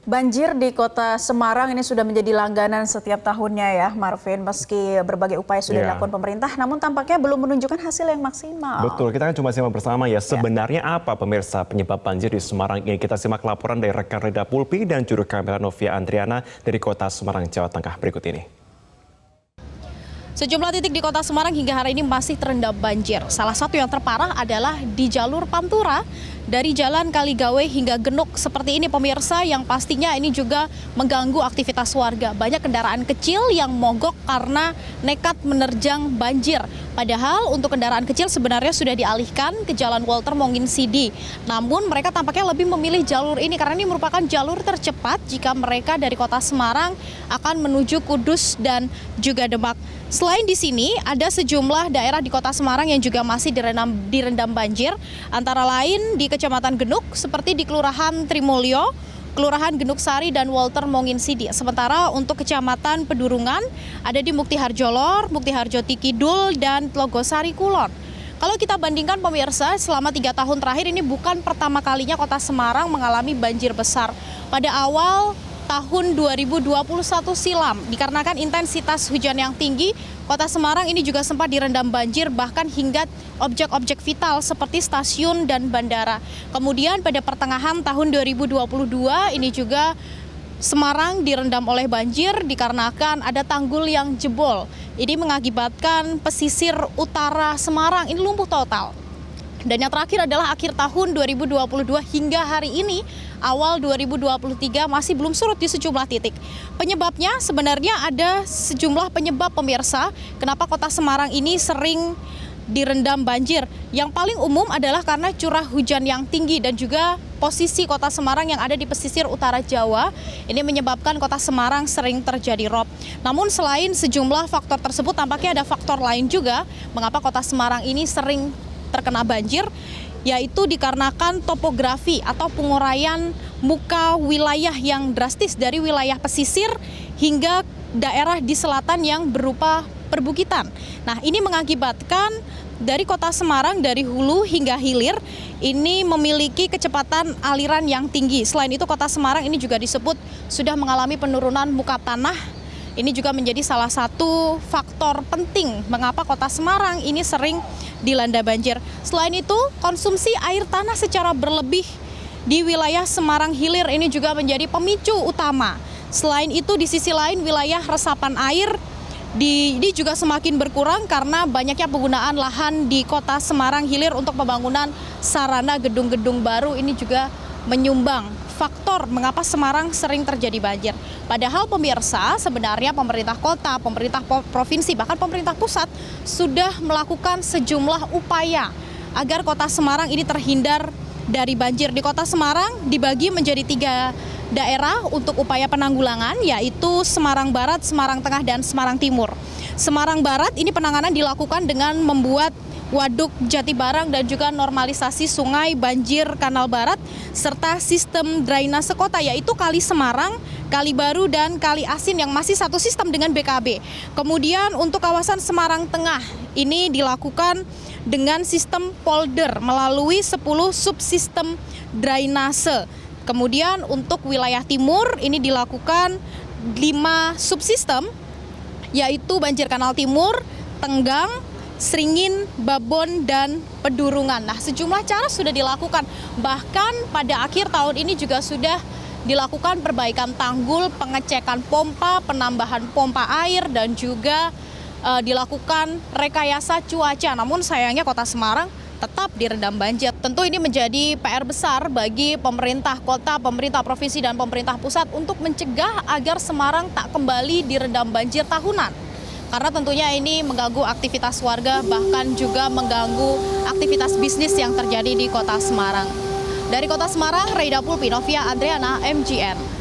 Banjir di kota Semarang ini sudah menjadi langganan setiap tahunnya ya, Marvin. Meski berbagai upaya sudah dilakukan pemerintah, namun tampaknya belum menunjukkan hasil yang maksimal. Betul, kita kan cuma simak bersama ya. Sebenarnya apa pemirsa penyebab banjir di Semarang ini? Kita simak laporan dari rekan Reda Pulpi dan juru kamera Novia Andriana dari kota Semarang, Jawa Tengah berikut ini. Sejumlah titik di kota Semarang hingga hari ini masih terendam banjir. Salah satu yang terparah adalah di jalur Pantura dari Jalan Kaligawe hingga Genuk. Seperti ini pemirsa, yang pastinya ini juga mengganggu aktivitas warga. Banyak kendaraan kecil yang mogok karena nekat menerjang banjir. Padahal untuk kendaraan kecil sebenarnya sudah dialihkan ke Jalan Walter Monginsidi. Namun mereka tampaknya lebih memilih jalur ini karena ini merupakan jalur tercepat jika mereka dari kota Semarang akan menuju Kudus dan juga Demak. Selain di sini, ada sejumlah daerah di kota Semarang yang juga masih direndam banjir, antara lain di Kecamatan Genuk, seperti di Kelurahan Trimulyo, Kelurahan Genuk Sari, dan Walter Monginsidi. Sementara untuk Kecamatan Pedurungan, ada di Mukti Harjo Lor, Mukti Harjo Kidul, dan Tlogosari Kulon. Kalau kita bandingkan pemirsa, selama 3 tahun terakhir ini bukan pertama kalinya kota Semarang mengalami banjir besar. Pada awal tahun 2021 silam, dikarenakan intensitas hujan yang tinggi, kota Semarang ini juga sempat direndam banjir bahkan hingga objek-objek vital seperti stasiun dan bandara. Kemudian pada pertengahan tahun 2022 ini juga Semarang direndam oleh banjir dikarenakan ada tanggul yang jebol. Ini mengakibatkan pesisir utara Semarang ini lumpuh total. Dan yang terakhir adalah akhir tahun 2022 hingga hari ini, awal 2023 masih belum surut di sejumlah titik. Penyebabnya sebenarnya ada sejumlah penyebab pemirsa, kenapa kota Semarang ini sering direndam banjir. Yang paling umum adalah karena curah hujan yang tinggi dan juga posisi kota Semarang yang ada di pesisir utara Jawa. Ini menyebabkan kota Semarang sering terjadi rob. Namun selain sejumlah faktor tersebut, tampaknya ada faktor lain juga mengapa kota Semarang ini sering terkena banjir, yaitu dikarenakan topografi atau penguraian muka wilayah yang drastis dari wilayah pesisir hingga daerah di selatan yang berupa perbukitan. Nah, ini mengakibatkan dari kota Semarang dari hulu hingga hilir ini memiliki kecepatan aliran yang tinggi. Selain itu kota Semarang ini juga disebut sudah mengalami penurunan muka tanah. Ini juga menjadi salah satu faktor penting mengapa kota Semarang ini sering dilanda banjir. Selain itu, konsumsi air tanah secara berlebih di wilayah Semarang Hilir ini juga menjadi pemicu utama. Selain itu, di sisi lain wilayah resapan air ini juga semakin berkurang karena banyaknya penggunaan lahan di kota Semarang Hilir untuk pembangunan sarana gedung-gedung baru. Ini juga menyumbang faktor mengapa Semarang sering terjadi banjir. Padahal pemirsa, sebenarnya pemerintah kota, pemerintah provinsi, bahkan pemerintah pusat sudah melakukan sejumlah upaya agar kota Semarang ini terhindar dari banjir. Di kota Semarang dibagi menjadi 3 daerah untuk upaya penanggulangan, yaitu Semarang Barat, Semarang Tengah, dan Semarang Timur. Semarang Barat ini penanganan dilakukan dengan membuat waduk Jatibarang dan juga normalisasi sungai banjir Kanal Barat serta sistem drainase kota, yaitu Kali Semarang, Kali Baru, dan Kali Asin yang masih satu sistem dengan BKB. Kemudian untuk kawasan Semarang Tengah ini dilakukan dengan sistem polder melalui 10 subsistem drainase. Kemudian untuk wilayah timur ini dilakukan 5 subsistem, yaitu banjir Kanal Timur, Tenggang, Seringin, Babon, dan Pedurungan. Nah, sejumlah cara sudah dilakukan. Bahkan pada akhir tahun ini juga sudah dilakukan perbaikan tanggul, pengecekan pompa, penambahan pompa air, dan juga dilakukan rekayasa cuaca. Namun sayangnya kota Semarang tetap direndam banjir. Tentu ini menjadi PR besar bagi pemerintah kota, pemerintah provinsi, dan pemerintah pusat untuk mencegah agar Semarang tak kembali direndam banjir tahunan. Karena tentunya ini mengganggu aktivitas warga, bahkan juga mengganggu aktivitas bisnis yang terjadi di kota Semarang. Dari kota Semarang, Reda Pulpi, Novia Andriana, MGN.